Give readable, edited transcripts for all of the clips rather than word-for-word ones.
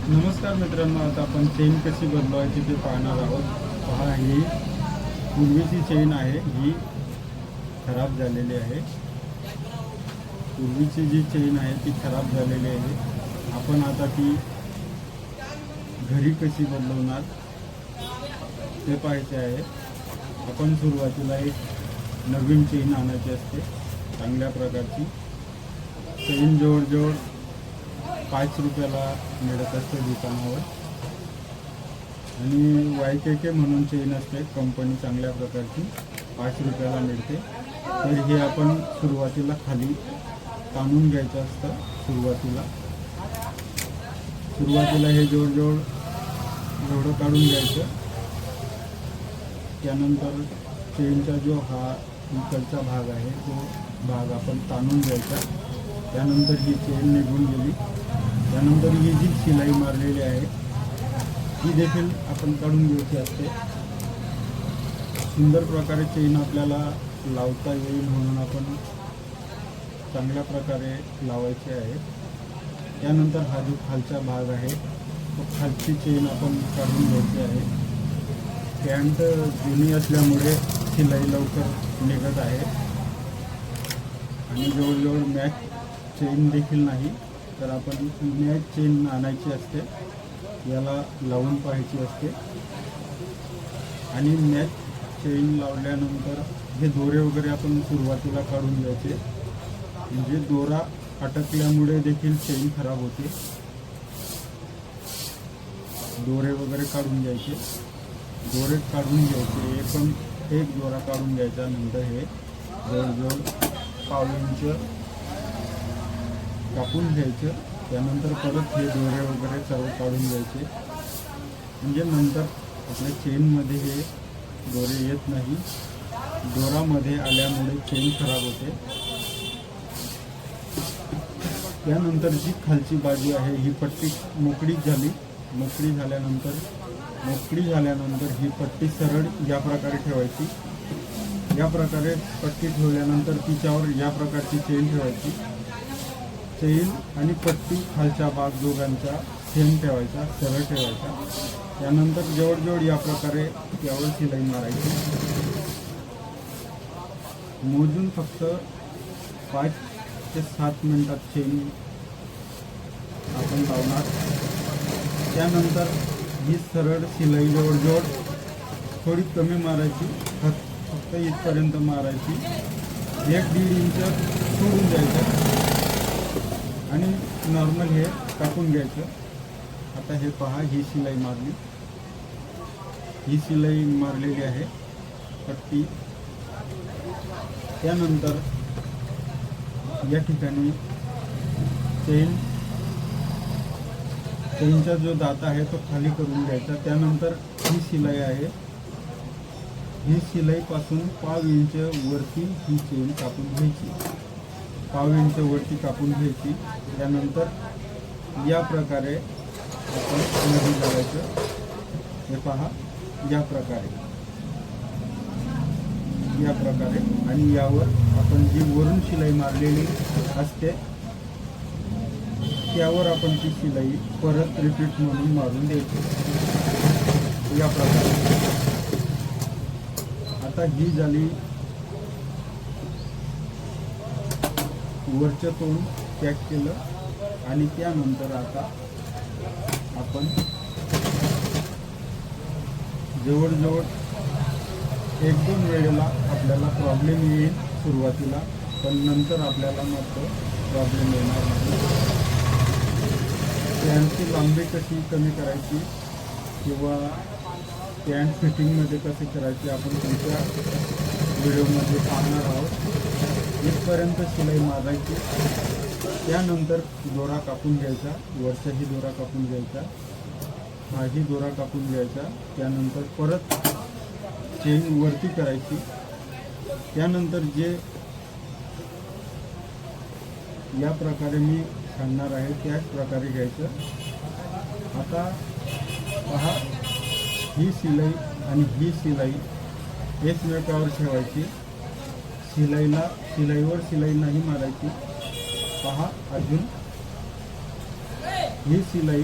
नमस्कार मित्रांनो, आता आपण चेन कशी बदलवायची ते पाहणार आहोत. पहा, ही पूर्वीची चेन आहे, ही खराब झालेली आहे. पूर्वीची जी चेन आहे ती खराब झालेली आहे. आपण आता ती घरी कशी बदलवणार ते पाहायचे आहे. आपण सुरुवातीला एक नवीन चेन आणायची असते, चांगल्या प्रकारची. चेन जवळजवळ 5 रुपयाला मिळत असते दुकानावर. आणि YKK म्हणून चेन असते, कंपनी चांगल्या प्रकारची, 5 रुपयाला मिळते. तर हे आपण सुरुवातीला खाली ताणून घ्यायचं असतं. सुरुवातीला हे जवळजवळ एवढं काढून घ्यायचं. त्यानंतर चेनचा जो हा इकडचा भाग आहे तो भाग आपण ताणून घ्यायचा. त्यानंतर ही चेन निघून गेली. त्यानंतर ही जी शिलाई मारलेली आहे ती देखील आपण काढून घ्यायची असते. सुंदर प्रकारे चेन आपल्याला लावता येईल म्हणून आपण चांगल्या प्रकारे लावायची आहे. त्यानंतर हा जो खालचा भाग आहे तो खालची चेन आपण काढून घ्यायची आहे. पॅन्ट जुनी असल्यामुळे शिलाई लवकर निघत आहे आणि जवळजवळ मॅच चेन देखील नाही. तर आपण मॅच चेन आणायची असते, याला लावून पाहायची असते. आणि मॅच चेन लावल्यानंतर हे दोरे वगैरे आपण सुरुवातीला काढून घ्यायचे. म्हणजे दोरा अटकल्यामुळे देखील चेन खराब होते. दोरे वगैरे काढून घ्यायचे. दोरे काढून घ्यायचे, एक दोरा काढून घ्यायचा. नंतर हे जवळजवळ पाव इंच कापून घ्यायचं. त्यानंतर परत हे दोरे वगैरे सर्व काढून घ्यायचे. म्हणजे नंतर आपल्या चेनमध्ये हे दोरे येत नाही. दोरामध्ये आल्यामुळे चेन खराब होते. त्यानंतर जी खालची बाजू आहे ही पट्टी मोकळी झाल्यानंतर ही पट्टी सरळ या प्रकारे ठेवायची. या प्रकारे पट्टी ठेवल्यानंतर तिच्यावर या प्रकारची चेन ठेवायची. चेन आणि पट्टी खालचा भाग दोघांचा सेम ठेवायचा, सरळ ठेवायचा. त्यानंतर जवळजवळ या प्रकारे त्यावर शिलाई मारायची. मोजून फक्त 5 ते 7 मिनिटात चेन आपण लावणार. त्यानंतर ही सरळ शिलाई जवळजवळ थोडी कमी मारायची, फक्त इथपर्यंत मारायची. 1-1.5 इंच सोडून द्यायचं आणि नॉर्मल हे टाकून घ्यायचं. आता हे पहा, ही शिलाई मारलेली आहे पट्टी. त्यानंतर या ठिकाणी चेनचा जो दाता आहे तो खाली करून घ्यायचा. त्यानंतर ही शिलाई आहे, ही शिलाईपासून पाव इंच वरती ही चेन कापून घ्यायची. पाव इंच वरती कापून घ्यायची. त्यानंतर या प्रकारे आपण मध्ये लावायचं. हे पहा, या प्रकारे आणि यावर आपण जी वरून शिलाई मारलेली असते त्यावर आपण ती शिलाई परत रिपीट म्हणून मारून द्यायची. या प्रकारे आता ही झाली वरचं तोंड पॅक केलं. आणि त्यानंतर आता आपण जवळजवळ 1-2 वेळेला आपल्याला प्रॉब्लेम येईल सुरुवातीला, पण नंतर आपल्याला मात्र प्रॉब्लेम येणार नाही. पॅन्टची लांबी कशी कमी करायची किंवा पॅन्ट फिटिंगमध्ये कशी करायची आपण तुमच्या व्हिडिओमध्ये पाहणार आहोत. इथपर्यंत शिलाई मारायची. त्यानंतर दोरा कापून घ्यायचा, वरचाही दोरा कापून घ्यायचा, हाही दोरा कापून घ्यायचा. त्यानंतर परत चेन वरती करायची. त्यानंतर जे या प्रकारे मी सांगणार आहे त्याच प्रकारे घ्यायचं. आता पहा, ही शिलाई आणि ही शिलाई एकमेकावर ठेवायची. शिलाईवर शिलाई नाही मारायची. पहा, अजून ही शिलाई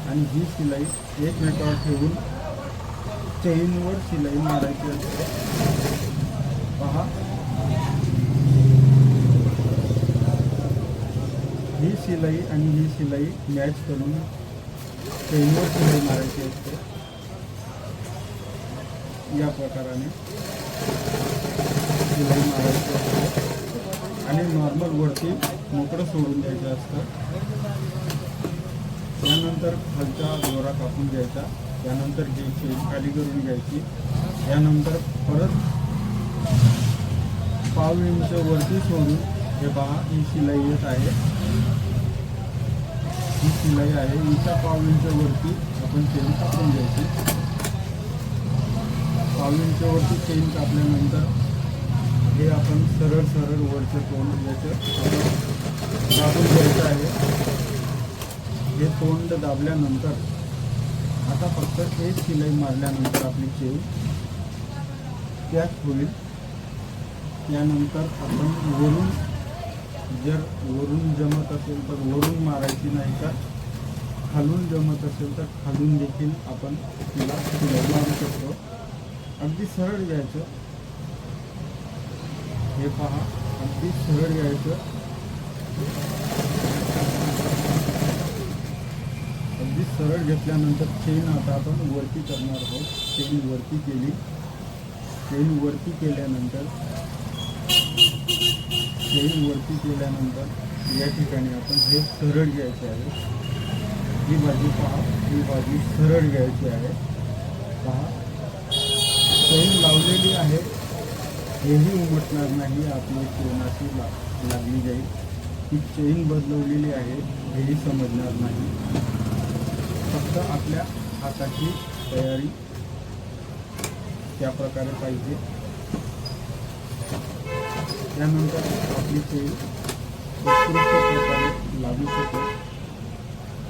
आणि ही शिलाई एकमेकावर ठेवून चेनवर शिलाई मारायची असते. पहा, ही शिलाई आणि ही शिलाई मॅच करून चेनवर शिलाई मारायची असते. या प्रकाराने शिलाई मारायची असते आणि नॉर्मल वरती मोकळं सोडून द्यायचं असतं. त्यानंतर खालचा दोरा कापून घ्यायचा. त्यानंतर ही चेन खाली करून घ्यायची. त्यानंतर परत पाव इंच वरती सोडून, हे पहा ही शिलाई येत आहे, ही शिलाई आहे, हिच्या पाव इंच वरती आपण चेन कापून घ्यायची. पाव इंच वरती चेन कापल्यानंतर हे आपण सरळ सरळ वरचं तोंड याचं दाबून घ्यायचं आहे. हे तोंड दाबल्यानंतर आता फक्त एक शिलाई मारल्यानंतर आपली चेन पॅक होईल. त्यानंतर आपण वरून, जर वरून जमत असेल तर वरून मारायची, नाही तर खालून जमत असेल तर खालून देखील आपण तिला शिलाई मारू शकतो. अगदी सरळ घ्यायचं. हे पहा, अगदी सरळ घ्यायचं. अगदी सरळ घेतल्यानंतर चेन आता आपण वरती करणार आहोत. चेन वरती केली. चेन वरती केल्यानंतर या ठिकाणी आपण हे सरळ घ्यायचे आहे. ही बाजू पहा, ही बाजू सरळ घ्यायची आहे. पहा, चेन लावलेली आहे, हेही उमटणार नाही. आपली चेन अशी लागली जाईल. ही चेन बदलवलेली आहे हेही समजणार नाही. फक्त आपल्या हाताची तयारी त्या प्रकारे पाहिजे. त्यानंतर आपली चेन उत्कृष्ट प्रकारे लागू शकेल.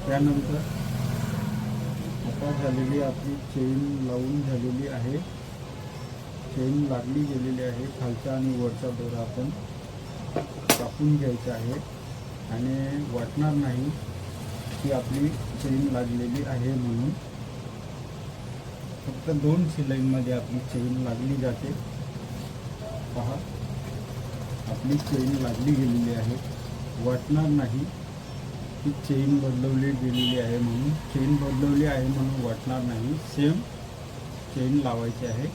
त्यानंतर आता झालेली आपली चेन लावून झालेली आहे. चेन लागली गेलेली आहे. खालचा आणि वरचा दोरा आपण कापून घ्यायचा आहे आणि वाटणार नाही की आपली चेन लागलेली आहे म्हणून. फक्त 2 शिलाईमध्ये आपली चेन लागली जाते. पहा, आपली चेन लागली गेलेली आहे. वाटणार नाही की चेन बदलवली गेलेली आहे म्हणून. चेन बदलवली आहे म्हणून वाटणार नाही. सेम चेन लावायची आहे.